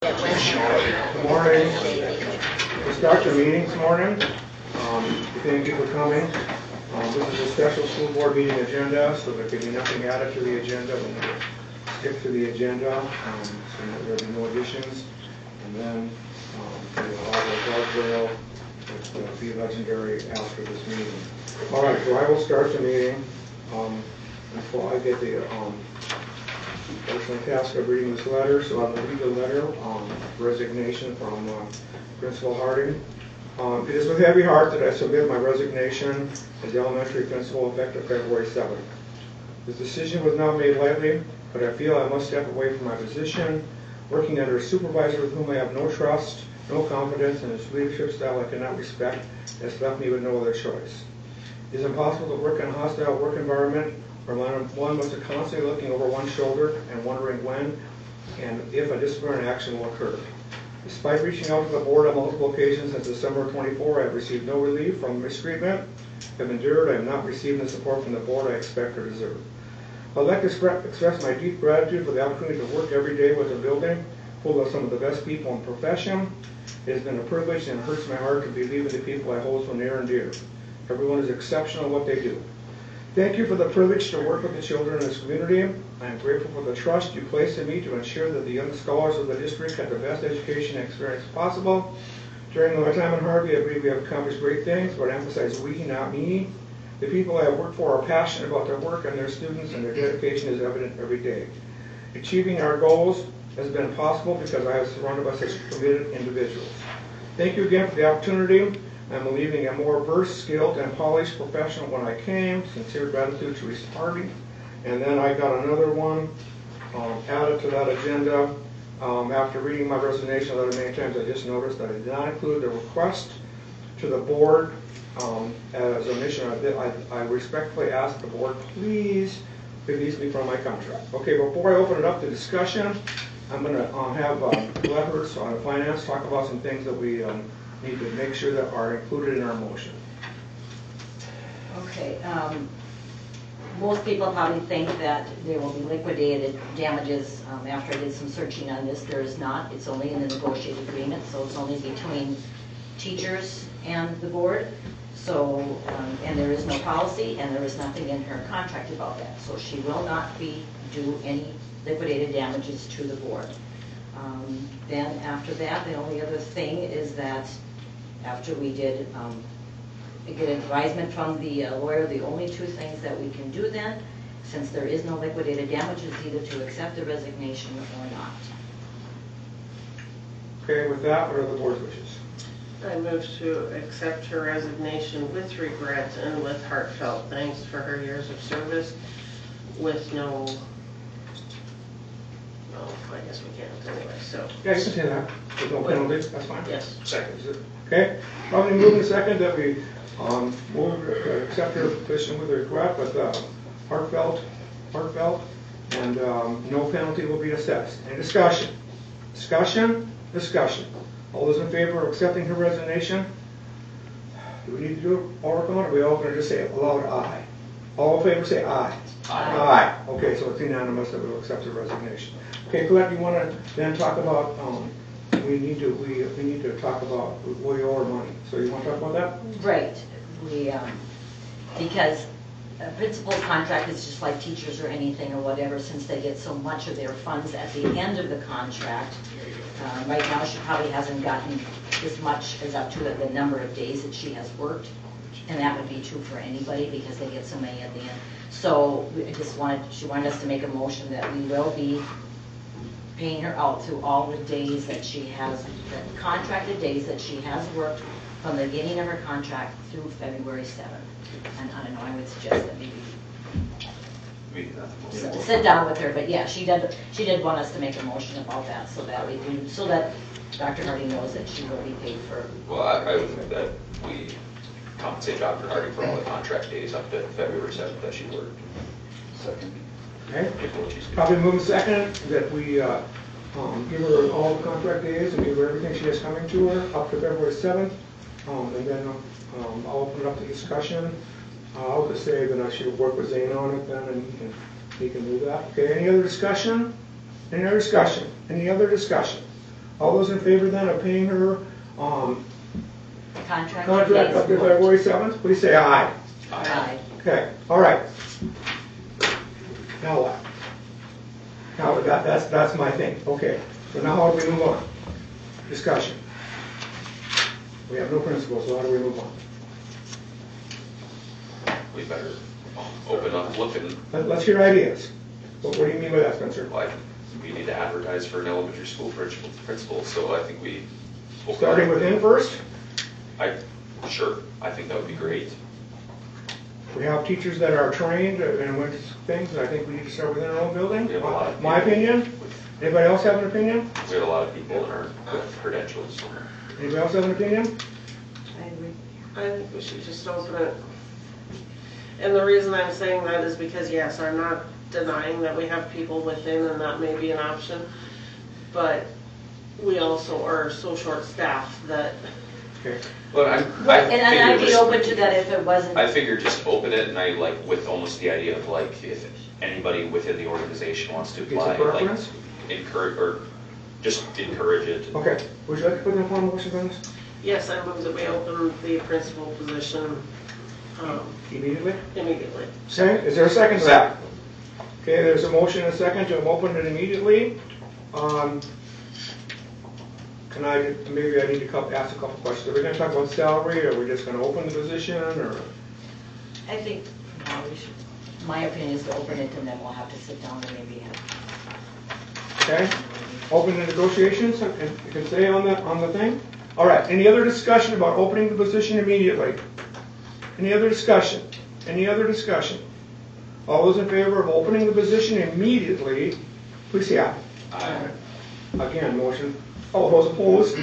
Good morning. We'll start the meeting this morning. Thank you for coming. This is a special school board meeting agenda, so there can be nothing added to the agenda. We'll need to stick to the agenda, so there will be no additions. And then we will have a guardrail that will be legendary after this meeting. All right, so I will start the meeting. Before I get the personal task of reading this letter, so I will read the letter, resignation from Principal Harvey. It is with heavy heart that I submit my resignation as the elementary principal effective February 7th. This decision was not made lightly, but I feel I must step away from my position, working under a supervisor with whom I have no trust, no confidence, and his leadership style I cannot respect, has left me with no other choice. It is impossible to work in a hostile work environment where one must be constantly looking over one's shoulder and wondering when and if a disciplinary action will occur. Despite reaching out to the board on multiple occasions since December of 24, I have received no relief from mistreatment. I have endured. I have not received the support from the board I expect or deserve. I would like to express my deep gratitude for the opportunity to work every day with a building full of some of the best people in the profession. It has been a privilege and it hurts my heart to believe in the people I hold so near and dear. Everyone is exceptional at what they do. Thank you for the privilege to work with the children in this community. I am grateful for the trust you placed in me to ensure that the young scholars of the district have the best education and experience possible. During my time in Harvey, I believe we have accomplished great things, but I emphasize we, not me. The people I have worked for are passionate about their work and their students, and their dedication is evident every day. Achieving our goals has been possible because I have surrounded myself with committed individuals. Thank you again for the opportunity. I'm leaving a more versed, skilled, and polished professional when I came. Sincere gratitude to Mr. Harvey. And then I got another one added to that agenda. After reading my resignation letter many times, I just noticed that I did not include the request to the board as a mission. I respectfully ask the board, please release me from my contract. Okay, before I open it up to discussion, I'm going to have Colette on finance talk about some things that we need to make sure that are included in our motion. Okay. Most people probably think that there will be liquidated damages. After I did some searching on this, there is not. It's only in the negotiated agreement, so it's only between teachers and the board. So, and there is no policy, and there is nothing in her contract about that. So she will not be due any liquidated damages to the board. Then after that, the only other thing is that after we did get advisement from the lawyer, the only two things that we can do then, since there is no liquidated damages, either to accept the resignation or not. Okay, with that, what are the board's wishes? I move to accept her resignation with regret and with heartfelt thanks for her years of service with no, well, I guess we can't anyway, so. Yeah, you can say that. With no penalties, that's fine. Yes. Second. Okay, probably moving second that we accept her petition with regret, but heartfelt, and no penalty will be assessed. Any discussion? Discussion. All those in favor of accepting her resignation? Do we need to do it all on it, or we all going to just say it aloud? Aye. All in favor say aye. Aye. Okay, so it's unanimous that we'll accept her resignation. Okay, Colette, you want to then talk about? We need to talk about we owe her money. So you want to talk about that? Right. We because a principal's contract is just like teachers or anything or whatever, since they get so much of their funds at the end of the contract. Right now, she probably hasn't gotten as much as up to the number of days that she has worked, and that would be true for anybody because they get so many at the end. So she wanted us to make a motion that we will be paying her out through all the days that she has, the contracted days that she has worked from the beginning of her contract through February 7th. And I don't know, I would suggest that maybe sit down with her, but yeah, she did want us to make a motion about that so that Dr. Hardy knows that she will be paid for. Well, I would think that we compensate Dr. Hardy for all the contract days up to February 7th that she worked. Second. Okay. Probably moving second that we give her all the contract days and give her everything she has coming to her up to February 7th. And then I'll open it up to discussion. I'll just say that I should work with Zane on it then, and he can do that. Okay, any other discussion? Any other discussion? All those in favor then of paying her Contract contract up to February 7th, please say aye. Aye. Okay, all right. Now what? Now that's my thing. Okay, so now how do we move on? Discussion. We have no principal, so how do we move on? We better open up, look, and Let's hear ideas. What do you mean by that, Spencer? like, we need to advertise for an elementary school principal, so I think we. Starting within first? Sure, I think that would be great. We have teachers that are trained and went to things, and I think we need to start within our own building. We have a lot of My people opinion? with- Anybody else have an opinion? We have a lot of people in our credentials. Anybody else have an opinion? I agree. I think we should just open it. And the reason I'm saying that is because, yes, I'm not denying that we have people within and that may be an option, but we also are so short-staffed that, Okay. Well, And I'd be open to that if it wasn't. I figured just open it, and I like with almost the idea of like if anybody within the organization wants to It's a apply, like preference? encourage or just encourage it. Okay. Would you like to put in a formal motion on this? yes, I move that we open the principal position Immediately? immediately. Okay, is there a second to that? Okay, there's a motion and a second to open it immediately. Maybe I need to ask a couple questions. Are we going to talk about salary, or are we just going to open the position, or? I think we should, my opinion is to open it and then we'll have to sit down and maybe have. Okay, open the negotiations, and you can say on the thing. All right, any other discussion about opening the position immediately? Any other discussion? Any other discussion? All those in favor of opening the position immediately, please say aye. Aye. Again, motion, all those opposed,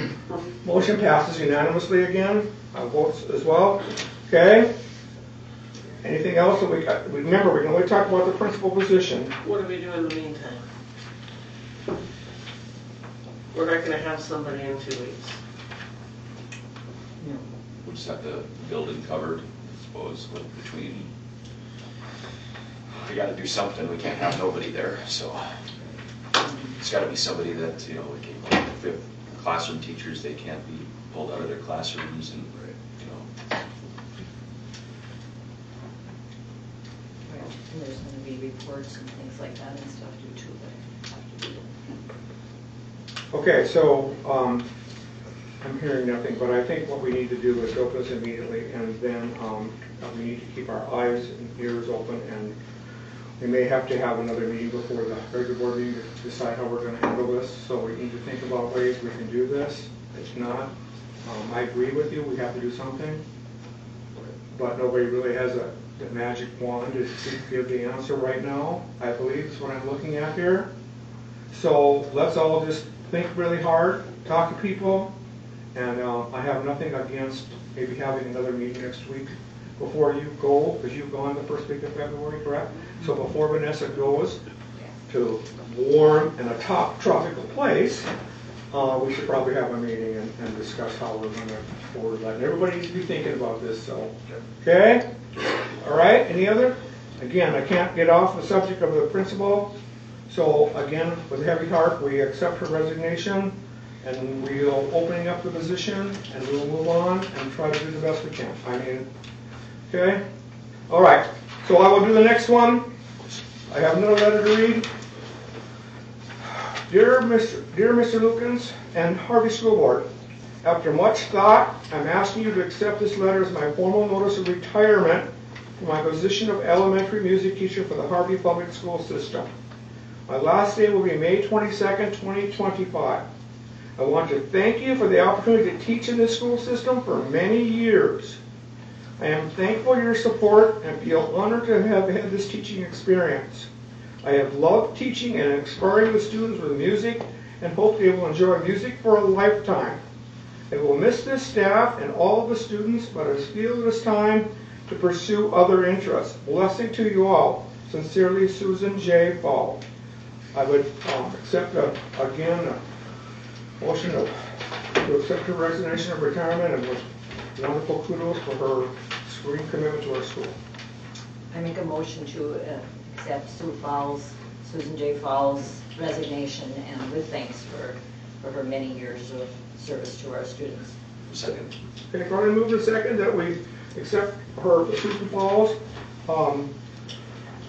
motion passes unanimously again, votes as well. Okay? Anything else that remember, we can only talk about the principal position. What do we do in the meantime? We're not gonna have somebody in 2 weeks. We just have the building covered, I suppose, between. We got to do something. We can't have nobody there, so it's got to be somebody that if we have classroom teachers, they can't be pulled out of their classrooms and And there's going to be reports and things like that and stuff too, that have to be done. Okay, so I'm hearing nothing, but I think what we need to do is open this immediately, and then we need to keep our eyes and ears open, and we may have to have another meeting before the regular board meeting to decide how we're going to handle this. So we need to think about ways we can do this. If not, I agree with you, we have to do something, but nobody really has the magic wand to give the answer right now, I believe is what I'm looking at here. So let's all just think really hard, talk to people, and I have nothing against maybe having another meeting next week before you go, because you've gone the first week of February, correct? So before Vanessa goes to warm and a top tropical place, we should probably have a meeting and discuss how we're going to forward that. And everybody needs to be thinking about this, so, okay? All right, any other? Again, I can't get off the subject of the principal. So again, with a heavy heart, we accept her resignation, and we'll opening up the position, and we'll move on and try to do the best we can. Okay? All right, so I will do the next one. I have another letter to read. Dear Mr. Lukens and Harvey School Board, after much thought, I'm asking you to accept this letter as my formal notice of retirement from my position of elementary music teacher for the Harvey Public School System. My last day will be May 22nd, 2025. I want to thank you for the opportunity to teach in this school system for many years. I am thankful for your support and feel honored to have had this teaching experience. I have loved teaching and inspiring the students with music and hope they will enjoy music for a lifetime. I will miss this staff and all of the students, but I feel it is time to pursue other interests. Blessing to you all. Sincerely, Susan J. Faul. I would accept, again, a motion to accept her resignation of retirement, and with wonderful kudos for her extreme commitment to our school. I make a motion to accept Susan J. Faul's resignation, and with thanks for for her many years of service to our students. Second. Okay, Corinne moved in second that we accept her, Sue Faul's,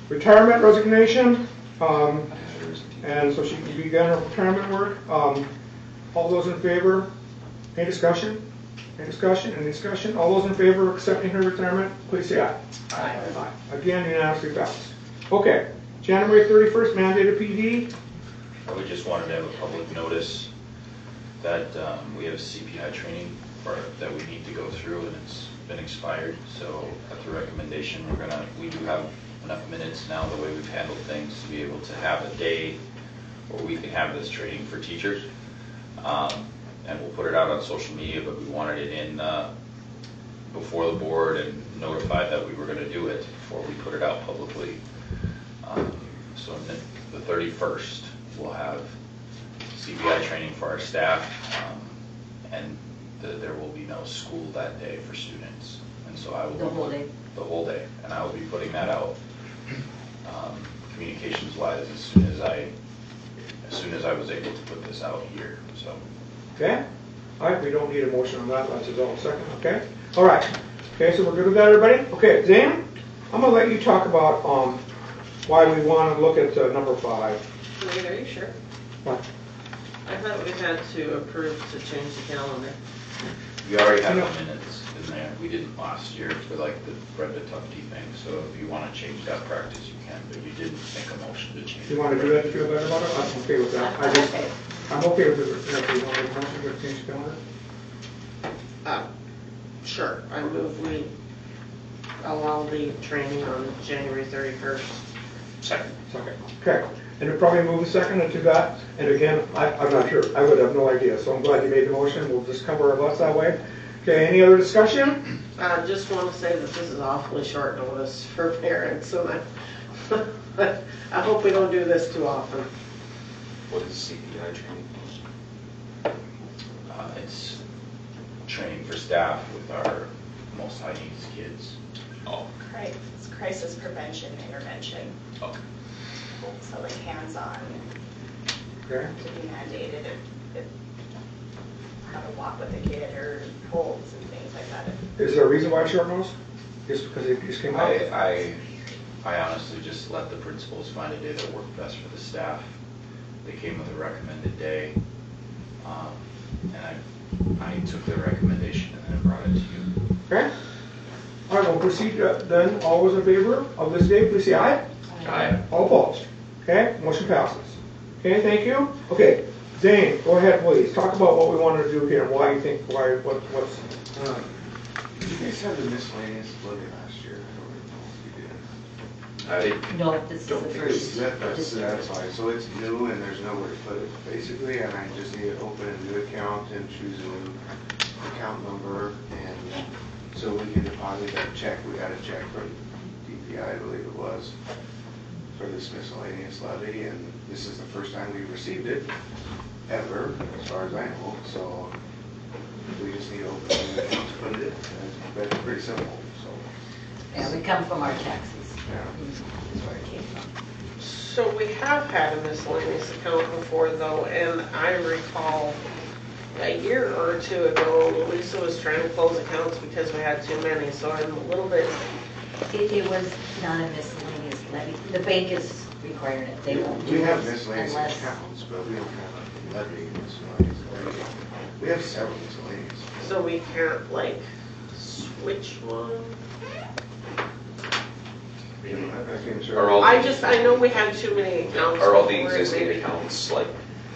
retirement resignation, and so she can begin her retirement work. All those in favor? Any discussion? Any discussion? Any discussion? All those in favor of accepting her retirement, please say aye. Aye. Aye. Again, unanimously passed. Okay, January 31st, mandated PD. We just wanted to have a public notice that we have CPI training that we need to go through, and it's been expired. So at the recommendation, we do have enough minutes now, the way we've handled things, to be able to have a day where we can have this training for teachers. And we'll put it out on social media, but we wanted it in before the board and notified that we were going to do it before we put it out publicly. So on the 31st, we'll have CBI training for our staff, and there will be no school that day for students. And so I will The whole day? The whole day, and I will be putting that out communications-wise as soon as I was able to put this out here. So. Okay? All right, we don't need a motion on that, that's his own second, okay? All right, okay, so we're good with that, everybody? Okay, Zane, I'm gonna let you talk about why we want to look at number 5. Wait, are you sure? What? I thought we had to approve to change the calendar. We already have the minutes in there. We didn't last year for like the Brenda Tufty thing. So if you want to change that practice, you can, but you didn't make a motion to change it. You want to do that to feel better about it? I'm okay with that. I'm okay with it. If you want to make a motion to change the calendar? Sure. I move we allow the training on January 31st. Second. Second. Okay. And it probably move a second into that. And again, I'm not sure. I would have no idea. So I'm glad you made the motion. We'll just cover our butts that way. Okay, any other discussion? I just want to say that this is awfully short notice for parents, and I hope we don't do this too often. What is CPI training? It's training for staff with our most high needs kids. Oh. It's crisis prevention intervention. Okay. So like hands-on, Okay. to be mandated if how to walk with a kid or holds and things like that. Is there a reason why it's short notice? Just because it just came out? I honestly just let the principals find a day that worked best for the staff. They came with a recommended day, and I took their recommendation and then brought it to you. Okay. All right, we'll proceed then. All those in favor of this day, please say aye. Aye. All opposed? Okay, motion passes. Okay, thank you. Okay, Zane, go ahead, please. Talk about what we wanted to do here, and why you think, what's... Did you guys have the miscellaneous levy last year? I don't recall if you did. No, this is the Don't think first. That's fine. So it's new and there's nowhere to put it, basically, and I just need to open a new account and choose a new account number, and so we can deposit that check. We got a check from DPI, I believe it was, for this miscellaneous levy, and this is the first time we received it, ever, as far as I know, so we just need to open a new account to put it in. And it's pretty simple, so. Yeah, we come from our taxes. Yeah. That's where it came from. So we have had a miscellaneous account before, though, and I recall a year or two ago, Lisa was trying to close accounts because we had too many, so I'm a little bit... It was not a miscellaneous levy. The bank is requiring it. They won't do We have it miscellaneous unless... accounts, but we don't have a levy miscellaneous levy. We have several miscellaneous. So we can't, like, switch one? Are all I know we had too many accounts. Are all the before, existing maybe. accounts like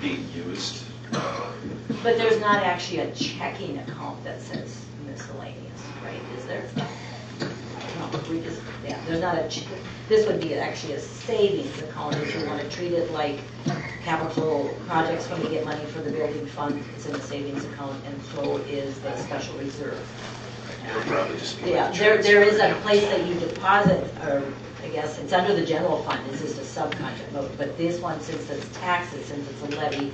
being used? But there's not actually a checking account that says miscellaneous, right? Is there? No, we just, yeah, there's not this would be actually a savings account if you want to treat it like capital projects when we get money for the building fund. It's in a savings account, and so is the special reserve. It'll probably just be Yeah, like there is a place that you deposit, or I guess it's under the general fund, it's just a subcontract, but this one, since it's taxes, since it's a levy,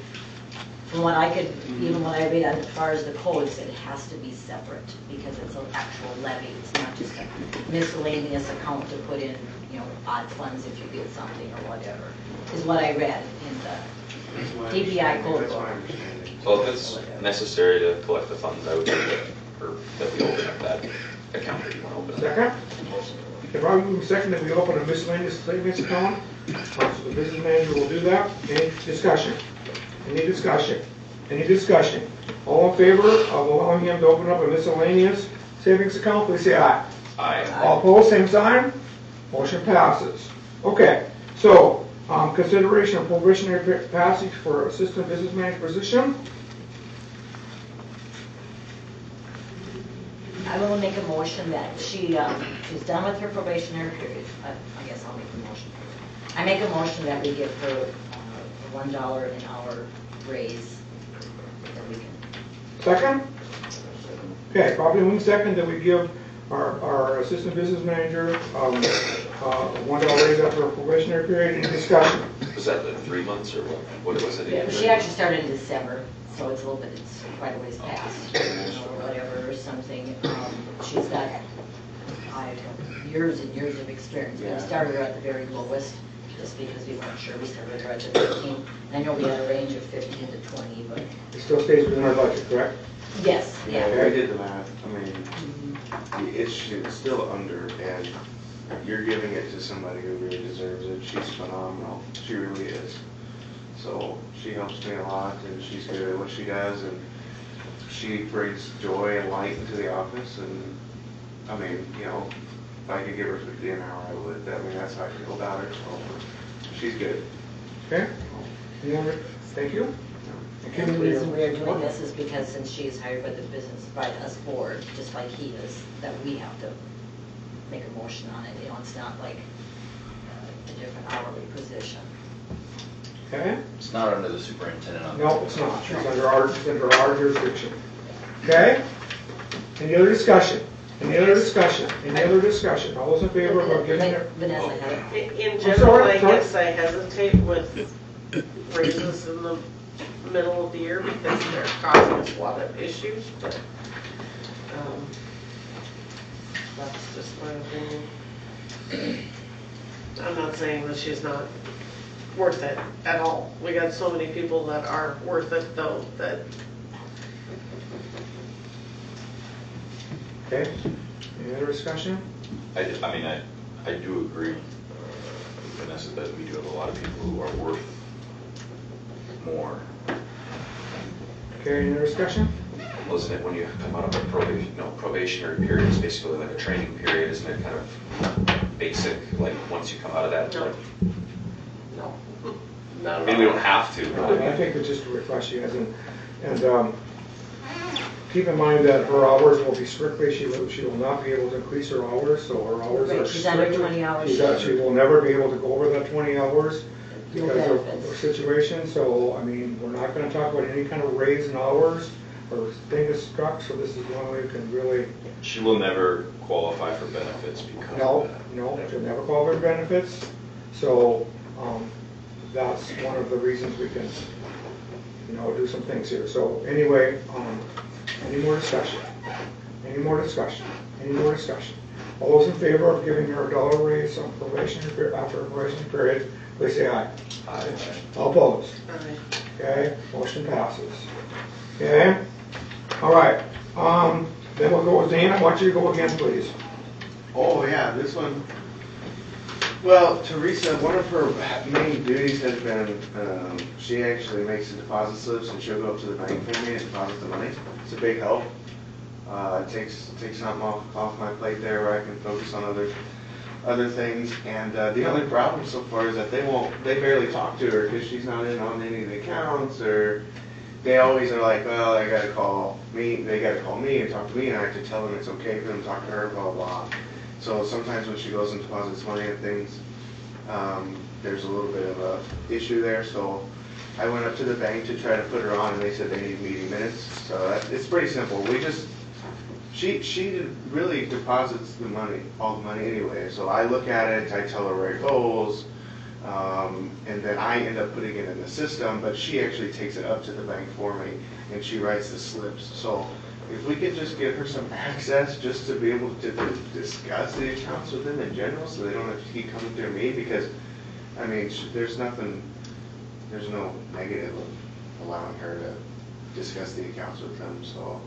from what I could, even when I read as far as the codes, it has to be separate, because it's an actual levy, it's not just a miscellaneous account to put in, you know, odd funds if you get something or whatever, is what I read in the DPI code. That's my understanding. Well, if it's necessary to collect the funds, I would think that we open up that account that you want to open up. Second? If I move second that we open a miscellaneous savings account, so the business manager will do that. Any discussion? Any discussion? Any discussion? All in favor of allowing him to open up a miscellaneous savings account, please say aye. Aye. All opposed, same sign. Motion passes. Okay, so consideration of probationary passage for assistant business manager position. I will make a motion that she's done with her probationary period. I guess I'll make the motion. I make a motion that we give her a $1 an hour raise that we can. Second? Okay, probably one second that we give our assistant business manager a $1 raise after a probationary period. Any discussion? Was that the 3 months or what was it again? She actually started in December, so it's a little bit, it's quite a ways past, or whatever, or something. She's got years and years of experience. We started her at the very lowest, just because we weren't sure. We started her at the 15. I know we had a range of 15 to 20, but. It still stays within our budget, correct? Yes, yeah. I did the math. I mean, it's still under, and you're giving it to somebody who really deserves it. She's phenomenal. She really is. So she helps me a lot, and she's good at what she does, and she brings joy and light into the office. And I mean, you know, if I could give her 50 an hour, I would. I mean, that's how I feel about her. So she's good. Okay. Thank you. And the reason we are doing this is because since she is hired by the by us board, just like he is, that we have to make a motion on it. You know, it's not like a different hourly position. Okay? It's not under the superintendent. No, it's not. It's under our jurisdiction. Okay? Any other discussion? Any other discussion? Any other discussion? All those in favor of giving her? Vanessa had it. In general, I guess I hesitate with raises in the middle of the year because they're causing us a lot of issues, but that's just my opinion. I'm not saying that she's not worth it at all. We got so many people that are worth it though that. Okay. Any other discussion? I do agree with Vanessa that we do have a lot of people who are worth more. Okay, any other discussion? Wasn't it when you come out of a probationary period, it's basically like a training period, isn't it kind of basic, like once you come out of that? No. Like, No. I mean, we don't have to. I think it's just a request she has, and keep in mind that her hours will be strictly, she will not be able to increase her hours, so her hours Right, are she's under strictly. 20 hours. She will never be able to go over that 20 hours No because of benefits. her situation, so, I mean, we're not gonna talk about any kind of raise in hours or thing is struck, so this is one way we can really, She will never qualify for benefits because of no, that. she'll never call her benefits, so, that's one of the reasons we can, do some things here. So anyway, any more discussion? Any more discussion? Any more discussion? All those in favor of giving her a $1 raise on probation after a probation period, please say aye. Aye. All opposed? Okay, motion passes. Okay, all right. Then we'll go with Dana. I want you to go again, please. Oh, yeah, this one. Well, Teresa, one of her main duties has been, she actually makes the deposit slips and she'll go up to the bank for me and deposit the money. It's a big help. It takes something off my plate there where I can focus on other things. And the only problem so far is that they barely talk to her because she's not in on any of the accounts, or they always are like, well, they gotta call me and talk to me, and I have to tell them it's okay for them to talk to her, blah, blah. So sometimes when she goes and deposits money and things, there's a little bit of a issue there. So I went up to the bank to try to put her on, and they said they need meeting minutes. So it's pretty simple. She really deposits the money, all the money anyway. So I look at it, I tell her where it goes, and then I end up putting it in the system, but she actually takes it up to the bank for me, and she writes the slips. So if we could just give her some access just to be able to discuss the accounts with them in general, so they don't have to keep coming through me, because, I mean, there's no negative of allowing her to discuss the accounts with them, so.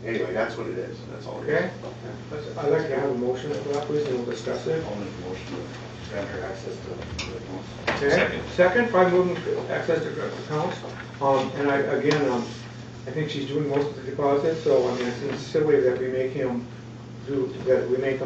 Anyway, that's what it is, that's all it is. Okay. I'd like to have a motion for that, please, and we'll discuss it. I'll make a motion to grant her access to the accounts. Okay. Second. Second, by moving to access to accounts. And I think she's doing most of the deposits, so I mean, it seems silly that we make him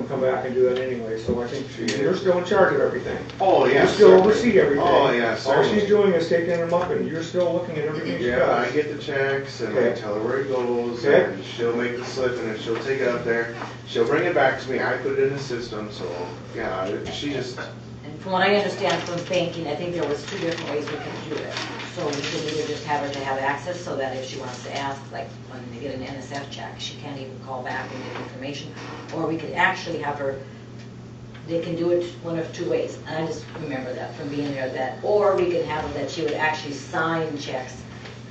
come back and do that anyway. So I think you're still in charge of everything. Oh, yeah. You still certainly. oversee everything. Oh, yeah, All certainly. she's doing is taking them up, and you're still looking at everything she Yeah, I does. get the checks and I Okay. tell her where it goes Okay. and she'll make the slip and then she'll take it up there. She'll bring it back to me, I put it in the system, so, yeah, she just, And from what I understand from banking, I think there was 2 different ways we could do it. So we could either just have her to have access so that if she wants to ask, like when they get an NSF check, she can't even call back and get information. Or we could actually have her, they can do it one of 2 ways. And I just remember that from being there, that, or we could have her that she would actually sign checks.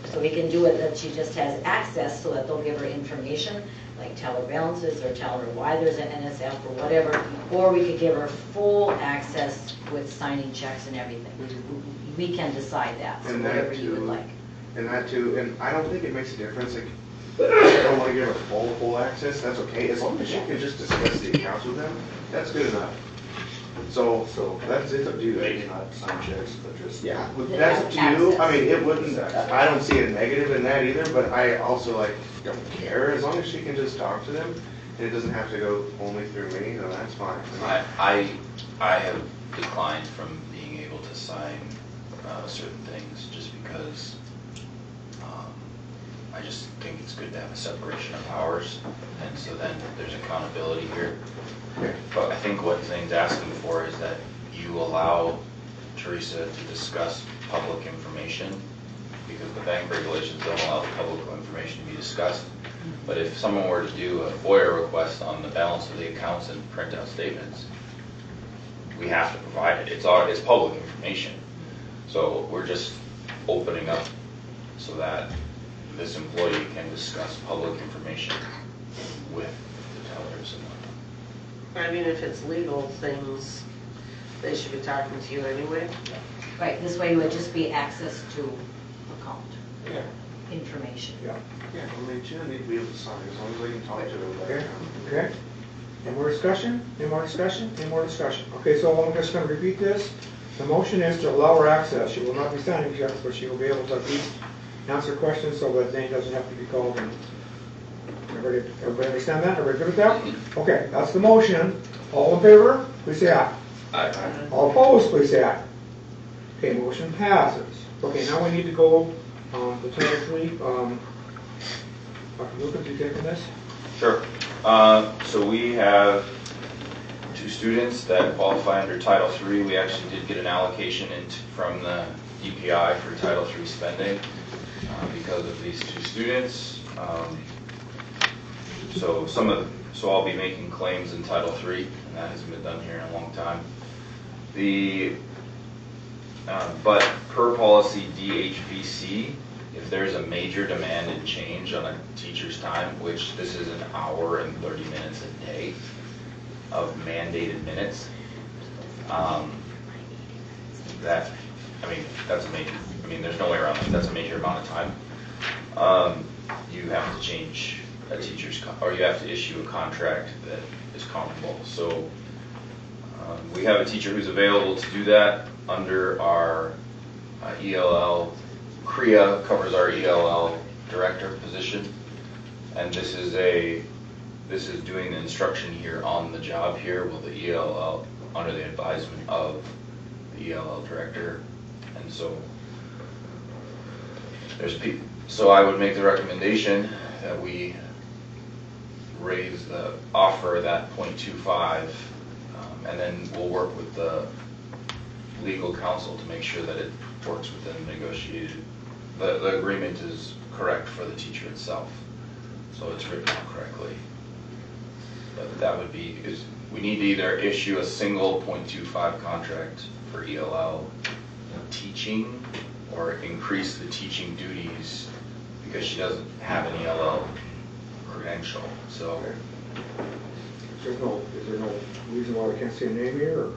So we can do it that she just has access so that they'll give her information, like tell her balances or tell her why there's an NSF or whatever. Or we could give her full access with signing checks and everything. We can decide that, so and that whatever you would too, like. and I don't think it makes a difference, like, I don't wanna give her full access, that's okay, as long as she can just discuss the accounts with them, that's good enough. So that's, it's up to you guys. Maybe not sign checks, but just. Yeah, that's up to you. I mean, it wouldn't, I don't see a negative in that either, but I also like, don't care, as long as she can just talk to them, and it doesn't have to go only through me, then that's fine. I have declined from being able to sign certain things just because I just think it's good to have a separation of powers, and so then there's accountability here. But I think what Zane's asking for is that you allow Teresa to discuss public information, because the bank regulations don't allow the public information to be discussed. But if someone were to do a FOIA request on the balance of the accounts and print out statements, we have to provide it. It's public information. So we're just opening up so that this employee can discuss public information with the tellers and whatnot. I mean, if it's legal things, they should be talking to you anyway. Right, this way it would just be access to account Yeah, information. Yeah. yeah, I mean, she doesn't need to be able to sign, as long as I can talk to her about Okay. it. Okay. Any more discussion? Any more discussion? Any more discussion? Okay, so I'm just going to repeat this. The motion is to allow her access. She will not be signing checks, but she will be able to at least answer questions so that Dane doesn't have to be called. And everybody understand that? Everybody good with that? Okay, that's the motion. All in favor, please say aye. Aye. All opposed, please say aye. Okay, motion passes. Okay, now we need to go to Title III. Dr. Lucas, you taking this? Sure. So we have 2 students that qualify under Title III. We actually did get an allocation from the DPI for Title III spending because of these 2 students. So I'll be making claims in Title III, and that hasn't been done here in a long time. But per policy DHVC, if there's a major demand and change on a teacher's time, which this is an hour and 30 minutes a day of mandated minutes, that's a major, there's no way around that. That's a major amount of time. You have to change a teacher's, or you have to issue a contract that is comparable. So we have a teacher who's available to do that under our ELL. CREA covers our ELL director position, and this is doing the instruction here on the job here with the ELL under the advisement of the ELL director. And so so I would make the recommendation that we offer that 0.25, and then we'll work with the legal counsel to make sure that it works within the negotiated. The agreement is correct for the teacher itself, so it's written out correctly. But that would be, we need to either issue a single 0.25 contract for ELL teaching, or increase the teaching duties because she doesn't have an ELL credential. So Is there no reason why we can't see a name here? Or?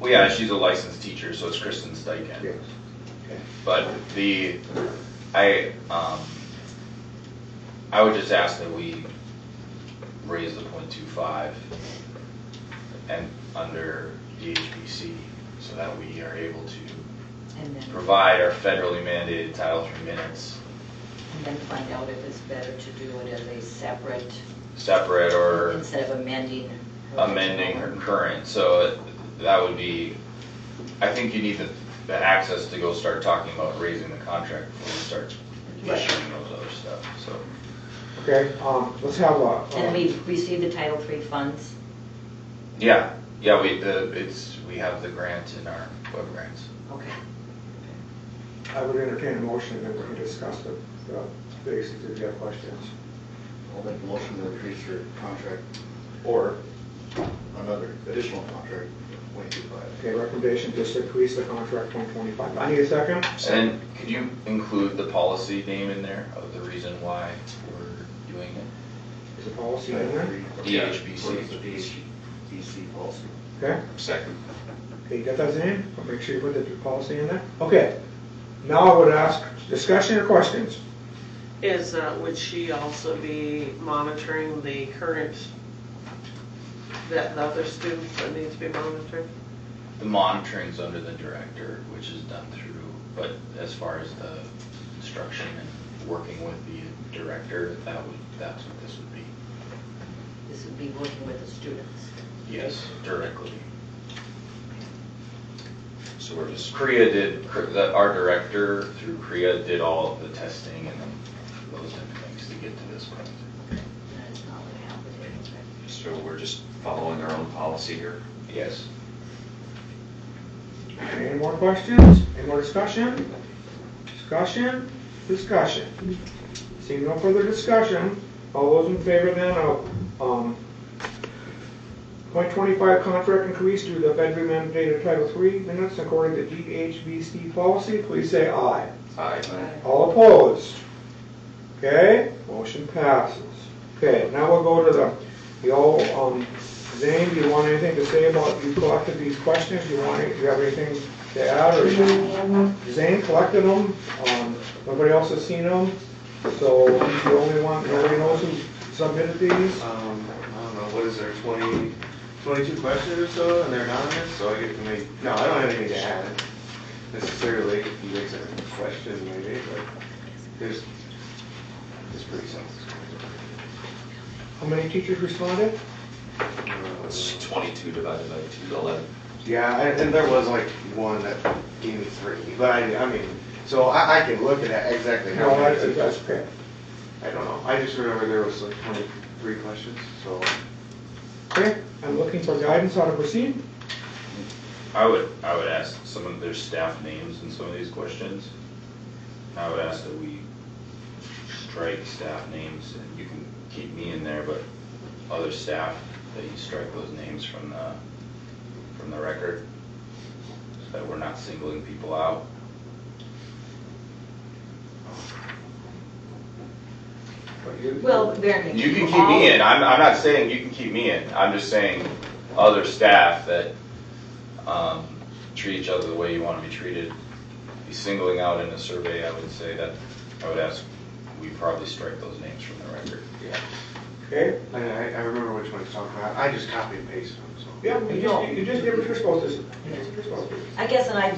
well, yeah, she's a licensed teacher, so it's Kristen Steichen. Yes. But I would just ask that we raise the .25 and under the HPC so that we are able to And then, provide our federally mandated Title III minutes and then find out if it's better to do it as a separate or instead of amending. her current. So that would be, I think you need the access to go start talking about raising the contract before you start issuing those other stuff, so. Okay, let's have a. And we received the Title III funds. Yeah, we have the grant in our web grants. Okay. I would entertain a motion and then we can discuss the basics if you have questions. I'll make a motion to increase your contract or another additional contract, .25. Okay, recommendation just to increase the contract $125. I need a second. And could you include the policy name in there of the reason why we're doing it? Is the policy in there? DHBC. The DHBC policy. Okay. Second. Okay, you got that in? I'll make sure you put the policy in there. Okay. Now I would ask discussion or questions. Would she also be monitoring the current, the other students that need to be monitored? The monitoring's under the director, which is done through, but as far as the instruction and working with the director, that's what this would be. This would be working with the students. Yes, directly. So we're just, Our director through CREA did all of the testing and those different things to get to this point. That's not what happened. so we're just following our own policy here. Yes. Any more questions? Any more discussion? Discussion? Discussion. Seeing no further discussion, all those in favor then of .25 contract increase due to the federally mandated Title III minutes according to DHBC policy, please say aye. Aye. All opposed? Okay, motion passes. Okay, now we'll go to the old, Zane, do you want anything to say about, you collected these questions, do you have anything to add, or Zane collected them, nobody else has seen them, so he's the only one, nobody knows who submitted these? I don't know, what is there, 22 questions or so, and they're anonymous, so I get to make, no, I don't have anything to add necessarily. If you guys have a question maybe, but it's pretty simple. How many teachers responded? It's 22 divided by 2 is 11. Yeah, and there was like one that gave me 3, but I mean, so I can look at exactly how No, many. that's okay. I don't know, I just remember there was like 23 questions, so. Okay, I'm looking for guidance how to proceed. I would ask some of their staff names in some of these questions. I would ask that we strike staff names, and you can keep me in there, but other staff, that you strike those names from the record, so that we're not singling people out. Well, they're You can keep me in. I'm not saying you can keep me in. I'm just saying other staff that treat each other the way you want to be treated. Be singling out in a survey, I would say that I would ask we probably strike those names from the record. Yeah. Okay? I remember which one he's talking about. I just copy and paste them, so. Yeah, you just did what you're supposed to. I guess, and I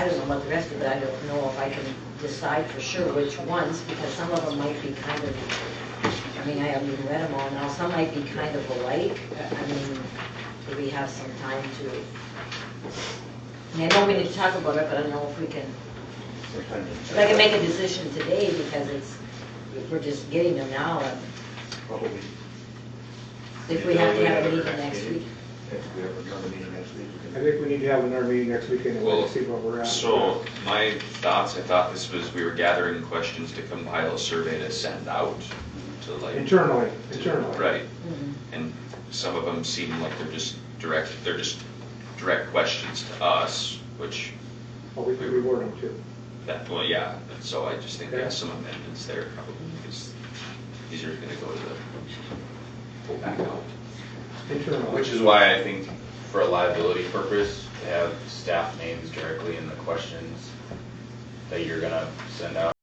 don't know about the rest of it, I don't know if I can decide for sure which ones, because some of them might be kind of, I mean, I haven't even read them all now, some might be kind of alike. I mean, do we have some time to, I mean, I know we need to talk about it, but I don't know if we can, if I can make a decision today, because we're just getting them now. Probably. If we have to have a meeting next week. If we have another meeting next week, we I can. think we need to have another meeting next week anyway to see where we're at. So my thoughts, I thought this was, we were gathering questions to compile a survey to send out to like. Internally. Right. Mhm. And some of them seem like they're just direct questions to us, which, Or we could reword them too. well, yeah, so I just think Okay. some amendments there probably, because these are gonna go back out. Internally. Which is why I think for a liability purpose, to have staff names directly in the questions that you're gonna send out?